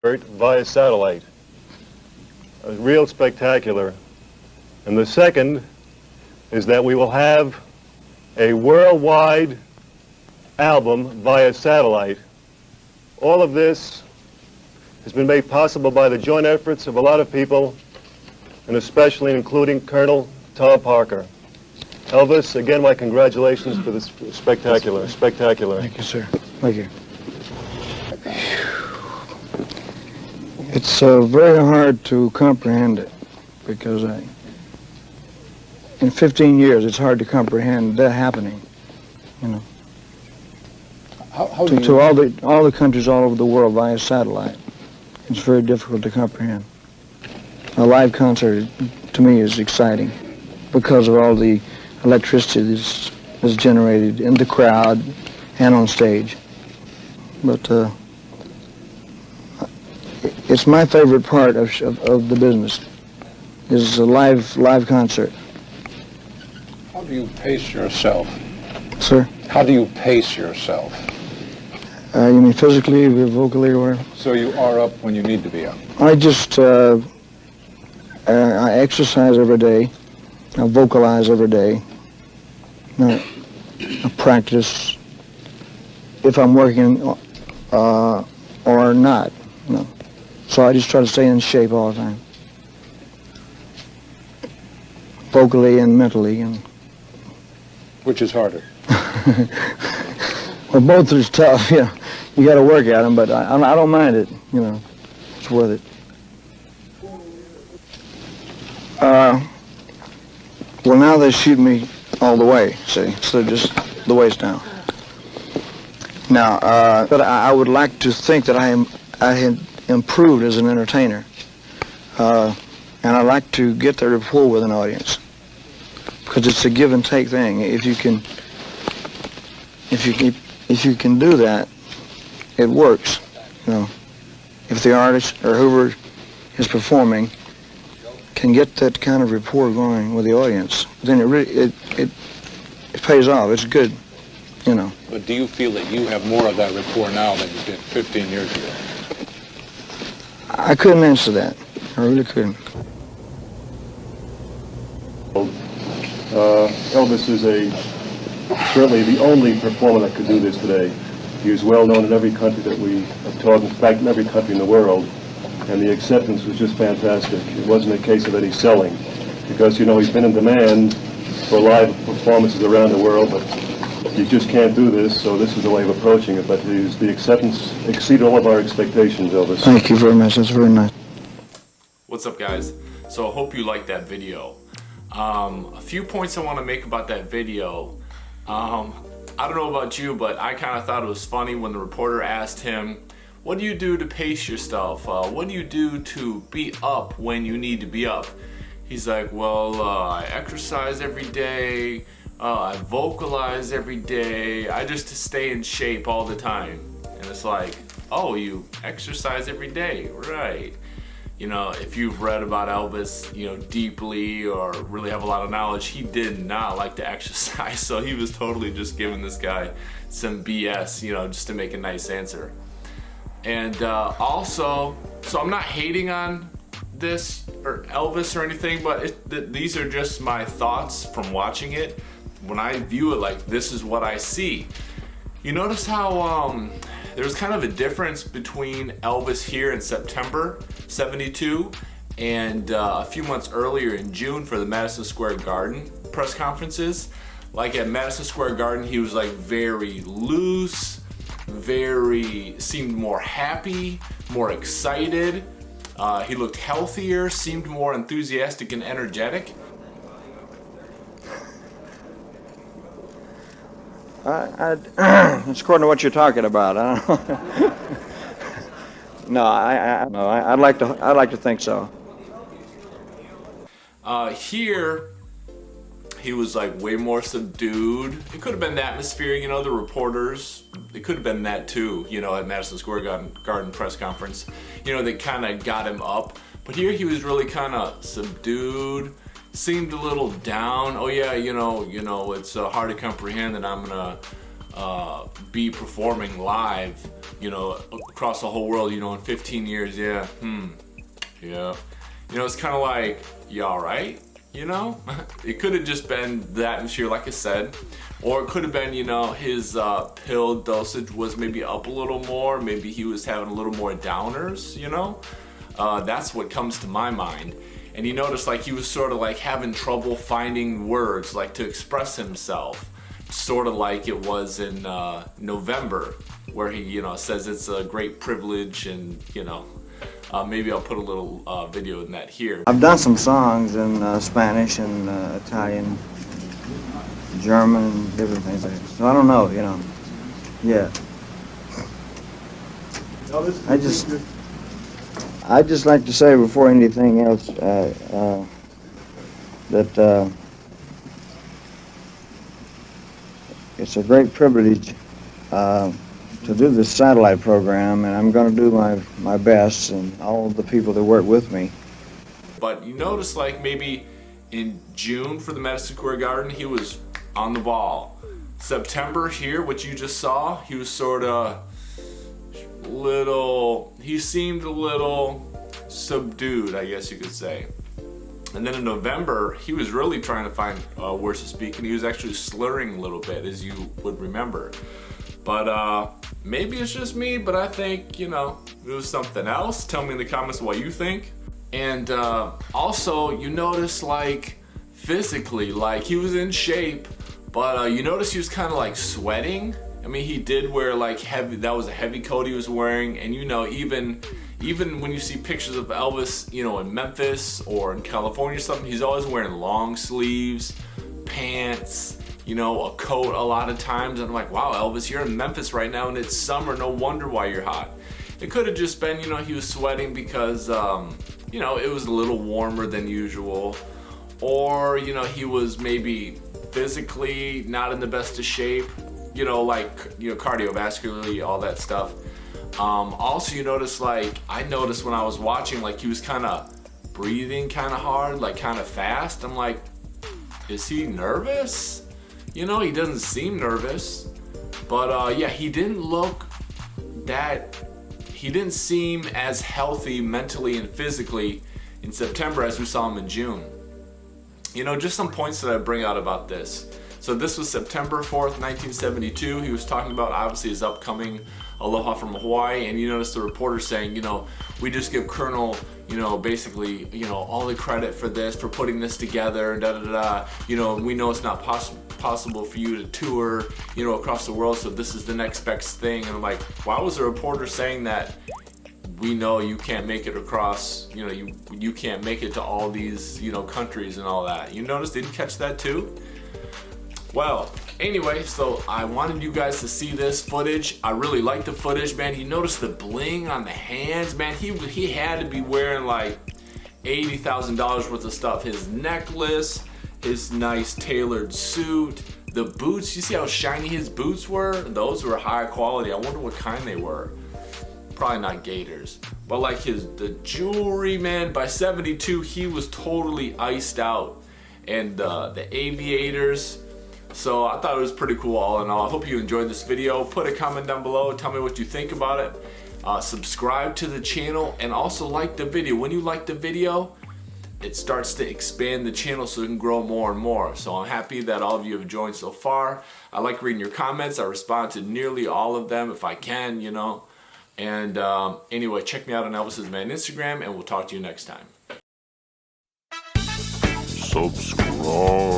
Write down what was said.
via satellite. Real spectacular. And the second is that we will have a worldwide album via satellite. All of this has been made possible by the joint efforts of a lot of people, and especially including Colonel Tom Parker. Elvis, again, my congratulations for this spectacular. Thank you, sir. Thank you. It's very hard to comprehend it, because in 15 years it's hard to comprehend that happening, you know. To all the countries all over the world via satellite. It's very difficult to comprehend. A live concert, to me, is exciting because of all the electricity that's generated in the crowd and on stage. But it's my favorite part of the business, is a live concert. How do you pace yourself? Sir? How do you pace yourself? You mean physically, vocally, or whatever? So you are up when you need to be up? I just, I exercise every day. I vocalize every day. I practice if I'm working or not. You know. So I just try to stay in shape all the time, vocally and mentally. And which is harder? Well, both is tough. Yeah, you got to work at them, but I don't mind it. You know, it's worth it. Well, now they shoot me all the way, see, instead of just the waist down. Now, but I would like to think that I had improved as an entertainer, and I like to get the rapport with an audience, because it's a give and take thing. If you can do that, it works. You know, if the artist or whoever is performing can get that kind of rapport going with the audience, then it pays off. It's good, you know. But do you feel that you have more of that rapport now than you did 15 years ago? I couldn't answer that. I really couldn't. Elvis is certainly the only performer that could do this today. He is well known in every country that we have taught, in fact in every country in the world, and the acceptance was just fantastic. It wasn't a case of any selling, because, you know, he's been in demand for live performances around the world, but you just can't do this, so this is the way of approaching it. But the acceptance exceeded all of our expectations, Elvis. Thank you very much. That's very nice. What's up, guys? So I hope you liked that video. A few points I want to make about that video. I don't know about you, but I kind of thought it was funny when the reporter asked him, what do you do to pace yourself? What do you do to be up when you need to be up? He's like, well, I exercise every day, I vocalize every day, I just to stay in shape all the time. And it's like, oh, you exercise every day, right? You know, if you've read about Elvis, you know, deeply or really have a lot of knowledge, he did not like to exercise, so he was totally just giving this guy some BS, you know, just to make a nice answer. And also, so I'm not hating on this or Elvis or anything, but these are just my thoughts from watching it. When I view it, like, this is what I see. You notice how there's kind of a difference between Elvis here in September '72 and a few months earlier in June for the Madison Square Garden press conferences. Like at Madison Square Garden, he was like very loose, seemed more happy, more excited. He looked healthier, seemed more enthusiastic and energetic. It's according to what you're talking about. I don't know. No, I'd like to think so. Here, he was like way more subdued. It could have been the atmosphere, you know, the reporters. It could have been that too, you know, at Madison Square Garden press conference. You know, they kind of got him up. But here he was really kind of subdued. Seemed a little down. Oh yeah, you know, it's hard to comprehend that I'm gonna be performing live, you know, across the whole world, you know, in 15 years, yeah, yeah. You know, it's kind of like, you alright? You know? It could have just been that atmosphere, like I said. Or it could have been, you know, his pill dosage was maybe up a little more. Maybe he was having a little more downers, you know? That's what comes to my mind. And you notice, like, he was sort of like having trouble finding words, like, to express himself. Sort of like it was in November, where he, you know, says it's a great privilege, and, you know, maybe I'll put a little video in that here. I've done some songs in Spanish and Italian, German, and different things like that. So I don't know, you know. Yeah. I just like to say before anything else that it's a great privilege to do this satellite program, and I'm going to do my best, and all of the people that work with me. But you notice, like, maybe in June for the Madison Square Garden, he was on the ball. September here, what you just saw, he was sort of he seemed a little subdued, I guess you could say. And then in November, he was really trying to find words to speak, and he was actually slurring a little bit, as you would remember. But maybe it's just me, but I think, you know, it was something else. Tell me in the comments what you think. And also, you notice, like, physically, like, he was in shape, but you notice he was kind of like sweating. I mean, he did wear like that was a heavy coat he was wearing, and you know, even when you see pictures of Elvis, you know, in Memphis or in California or something, he's always wearing long sleeves, pants, you know, a coat a lot of times. And I'm like, wow, Elvis, you're in Memphis right now and it's summer, no wonder why you're hot. It could have just been, you know, he was sweating because, you know, it was a little warmer than usual. Or, you know, he was maybe physically not in the best of shape, you know, like, you know, cardiovascularly, all that stuff. Also, you notice, like, I noticed when I was watching, like, he was kind of breathing kind of hard, like kind of fast. I'm like, is he nervous? You know, he doesn't seem nervous. But yeah, he didn't seem as healthy mentally and physically in September as we saw him in June. You know, just some points that I bring out about this. So this was September 4th, 1972. He was talking about, obviously, his upcoming Aloha from Hawaii, and you notice the reporter saying, you know, we just give Colonel, you know, basically, you know, all the credit for this, for putting this together, da da da. You know, we know it's not possible for you to tour, you know, across the world, so this is the next best thing. And I'm like, why was the reporter saying that? We know you can't make it across, you know, you can't make it to all these, you know, countries and all that. You notice, did you catch that too? Well, anyway, so I wanted you guys to see this footage. I really like the footage, man. You notice the bling on the hands, man. He had to be wearing like $80,000 worth of stuff. His necklace, his nice tailored suit, the boots. You see how shiny his boots were? Those were high quality. I wonder what kind they were. Probably not Gators, but like the jewelry, man. By 72, he was totally iced out, and the aviators. So I thought it was pretty cool, all in all. I hope you enjoyed this video. Put a comment down below. Tell me what you think about it. Subscribe to the channel, and also like the video. When you like the video, it starts to expand the channel so it can grow more and more. So I'm happy that all of you have joined so far. I like reading your comments. I respond to nearly all of them if I can, you know. And anyway, check me out on ElvisistheMan Instagram, and we'll talk to you next time. Subscribe.